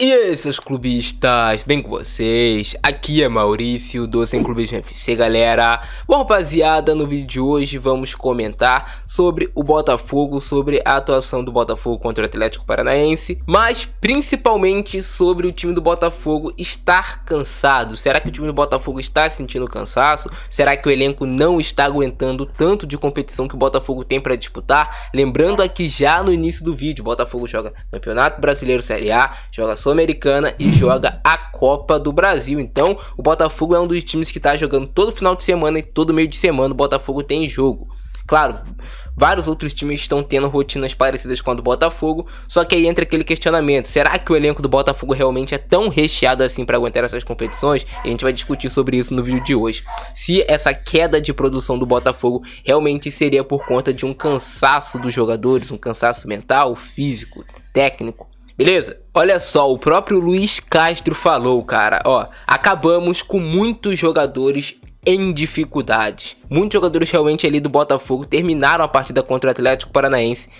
E aí, seus clubistas, bem com vocês? Aqui é Maurício do Sem Clubismo FC, galera. Bom, rapaziada, no vídeo de hoje vamos comentar sobre o Botafogo, sobre a atuação do Botafogo contra o Atlético Paranaense, mas principalmente sobre o time do Botafogo estar cansado. Será que o time do Botafogo está sentindo cansaço? Será que o elenco não está aguentando tanto de competição que o Botafogo tem para disputar? Lembrando aqui já no início do vídeo, o Botafogo joga Campeonato Brasileiro Série A, joga Sul-Americana e joga a Copa do Brasil. Então o Botafogo é um dos times que está jogando todo final de semana e todo meio de semana o Botafogo tem jogo. Claro, vários outros times estão tendo rotinas parecidas com a do Botafogo, só que aí entra aquele questionamento: será que o elenco do Botafogo realmente é tão recheado assim para aguentar essas competições? E a gente vai discutir sobre isso no vídeo de hoje. Se essa queda de produção do Botafogo realmente seria por conta de um cansaço dos jogadores, um cansaço mental, físico, técnico. Beleza? Olha só, o próprio Luiz Castro falou, cara, ó, acabamos com muitos jogadores em dificuldades. Muitos jogadores realmente ali do Botafogo terminaram a partida contra o Atlético Paranaense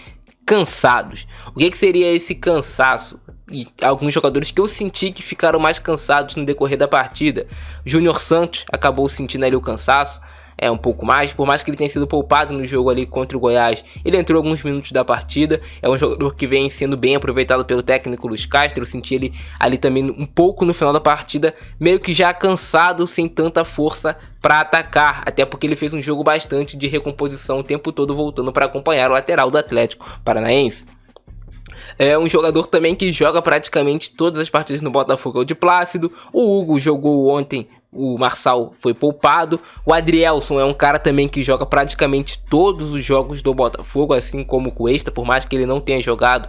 cansados. O que seria esse cansaço? E alguns jogadores que eu senti que ficaram mais cansados no decorrer da partida. Júnior Santos acabou sentindo ali o cansaço. Um pouco mais, por mais que ele tenha sido poupado no jogo ali contra o Goiás, ele entrou alguns minutos da partida. É um jogador que vem sendo bem aproveitado pelo técnico Luiz Castro. Eu senti ele ali também um pouco no final da partida, meio que já cansado, sem tanta força para atacar, até porque ele fez um jogo bastante de recomposição o tempo todo, voltando para acompanhar o lateral do Atlético Paranaense. É um jogador também que joga praticamente todas as partidas no Botafogo, é o de Plácido. O Hugo jogou ontem, o Marçal foi poupado. O Adrielson é um cara também que joga praticamente todos os jogos do Botafogo, assim como o Cuesta, por mais que ele não tenha jogado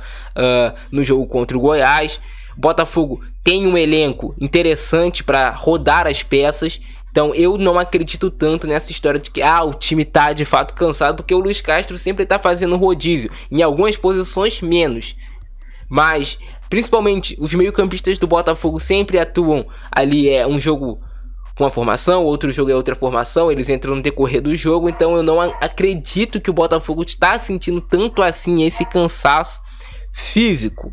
no jogo contra o Goiás. O Botafogo tem um elenco interessante para rodar as peças. Então eu não acredito tanto nessa história de que o time tá de fato cansado, porque o Luiz Castro sempre tá fazendo rodízio, em algumas posições menos. Mas principalmente os meio-campistas do Botafogo sempre atuam ali, um jogo com uma formação, outro jogo é outra formação, eles entram no decorrer do jogo. Então eu não acredito que o Botafogo está sentindo tanto assim esse cansaço físico.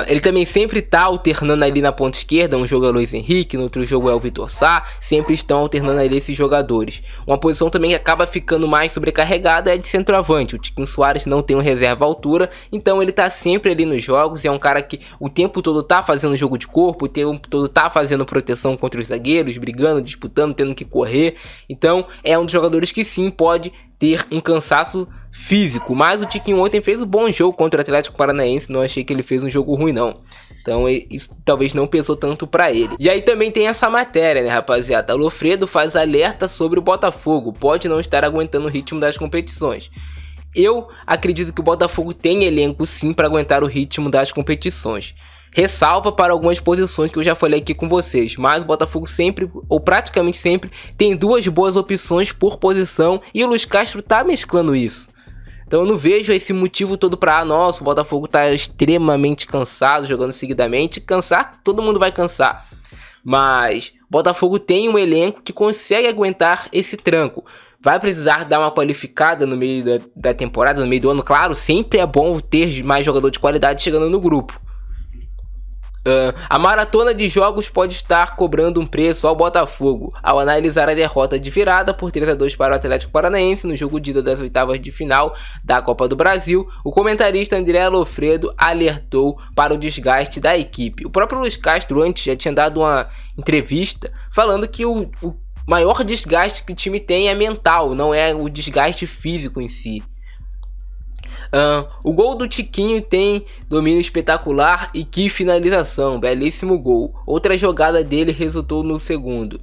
Ele também sempre tá alternando ali na ponta esquerda. Um jogo é o Luiz Henrique, no outro jogo é o Vitor Sá. Sempre estão alternando ali esses jogadores. Uma posição também que acaba ficando mais sobrecarregada é de centroavante. O Tiquinho Soares não tem um reserva à altura, então ele tá sempre ali nos jogos. É um cara que o tempo todo tá fazendo jogo de corpo, o tempo todo tá fazendo proteção contra os zagueiros, brigando, disputando, tendo que correr. Então é um dos jogadores que sim pode ter um cansaço físico, mas o Tiquinho ontem fez um bom jogo contra o Atlético Paranaense. Não achei que ele fez um jogo ruim não, então isso talvez não pesou tanto pra ele. E aí também tem essa matéria, né, rapaziada? Lofredo faz alerta sobre o Botafogo, pode não estar aguentando o ritmo das competições. Eu acredito que o Botafogo tem elenco sim para aguentar o ritmo das competições. Ressalva para algumas posições que eu já falei aqui com vocês, mas o Botafogo sempre, ou praticamente sempre, tem duas boas opções por posição e o Luiz Castro tá mesclando isso. Então eu não vejo esse motivo todo para, nossa, o Botafogo tá extremamente cansado, jogando seguidamente. Cansar, todo mundo vai cansar. Mas o Botafogo tem um elenco que consegue aguentar esse tranco. Vai precisar dar uma qualificada no meio da temporada, no meio do ano. Claro, sempre é bom ter mais jogador de qualidade chegando no grupo. A maratona de jogos pode estar cobrando um preço ao Botafogo ao analisar a derrota de virada por 3-2 para o Atlético Paranaense no jogo de ida das oitavas de final da Copa do Brasil. O comentarista André Lofredo alertou para o desgaste da equipe. O próprio Luiz Castro antes já tinha dado uma entrevista falando que o maior desgaste que o time tem é mental, não é o desgaste físico em si. O gol do Tiquinho tem domínio espetacular e que finalização, belíssimo gol. Outra jogada dele resultou no segundo,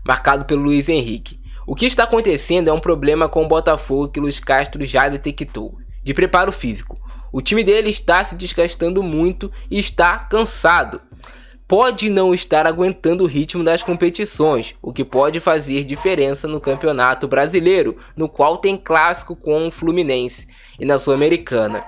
marcado pelo Luiz Henrique. O que está acontecendo é um problema com o Botafogo que Luiz Castro já detectou, de preparo físico. O time dele está se desgastando muito e está cansado. Pode não estar aguentando o ritmo das competições, o que pode fazer diferença no Campeonato Brasileiro, no qual tem clássico com o Fluminense, e na Sul-Americana,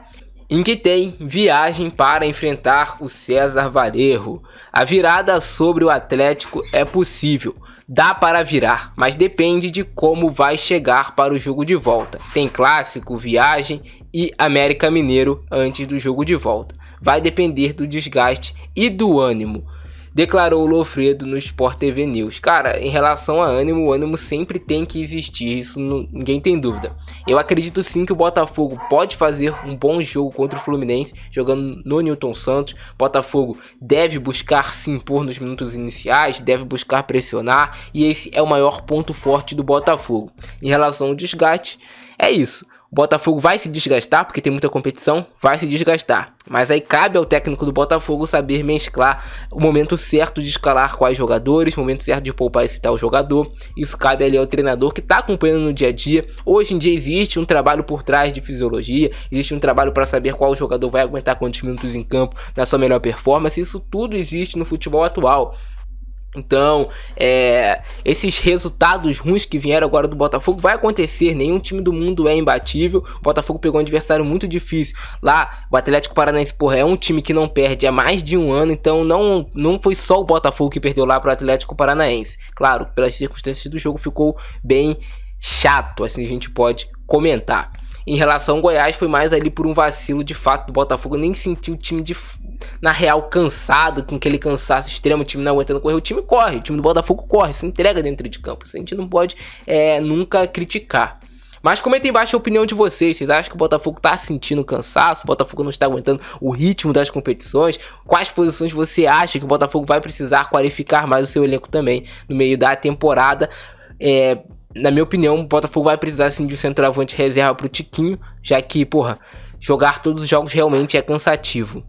em que tem viagem para enfrentar o César Valerro. A virada sobre o Atlético é possível, dá para virar, mas depende de como vai chegar para o jogo de volta. Tem clássico, viagem e América Mineiro antes do jogo de volta. vai depender do desgaste e do ânimo, declarou o Lofredo no Sport TV News. Cara, em relação a ânimo, o ânimo sempre tem que existir, isso ninguém tem dúvida. Eu acredito sim que o Botafogo pode fazer um bom jogo contra o Fluminense, jogando no Newton Santos. Botafogo deve buscar se impor nos minutos iniciais, deve buscar pressionar, e esse é o maior ponto forte do Botafogo. Em relação ao desgaste, é isso. O Botafogo vai se desgastar, porque tem muita competição, vai se desgastar. Mas aí cabe ao técnico do Botafogo saber mesclar o momento certo de escalar quais jogadores, o momento certo de poupar esse tal jogador. Isso cabe ali ao treinador que está acompanhando no dia a dia. Hoje em dia existe um trabalho por trás de fisiologia, existe um trabalho para saber qual jogador vai aguentar quantos minutos em campo na sua melhor performance. Isso tudo existe no futebol atual. Então, esses resultados ruins que vieram agora do Botafogo vai acontecer, nenhum time do mundo é imbatível. O Botafogo pegou um adversário muito difícil lá, o Atlético Paranaense, porra, é um time que não perde há mais de um ano, então não foi só o Botafogo que perdeu lá pro Atlético Paranaense. Claro, pelas circunstâncias do jogo ficou bem chato, assim a gente pode comentar. Em relação ao Goiás, foi mais ali por um vacilo de fato do Botafogo, nem sentiu o time na real cansado, com aquele cansaço extremo, o time não aguentando correr. O time corre, o time do Botafogo corre, se entrega dentro de campo. Isso a gente não pode nunca criticar. Mas comenta aí embaixo a opinião de vocês. Vocês acham que o Botafogo tá sentindo cansaço? O Botafogo não está aguentando o ritmo das competições? Quais posições você acha que o Botafogo vai precisar qualificar mais o seu elenco também no meio da temporada? Na minha opinião, o Botafogo vai precisar sim de um centroavante reserva pro Tiquinho, já que, porra, jogar todos os jogos realmente é cansativo.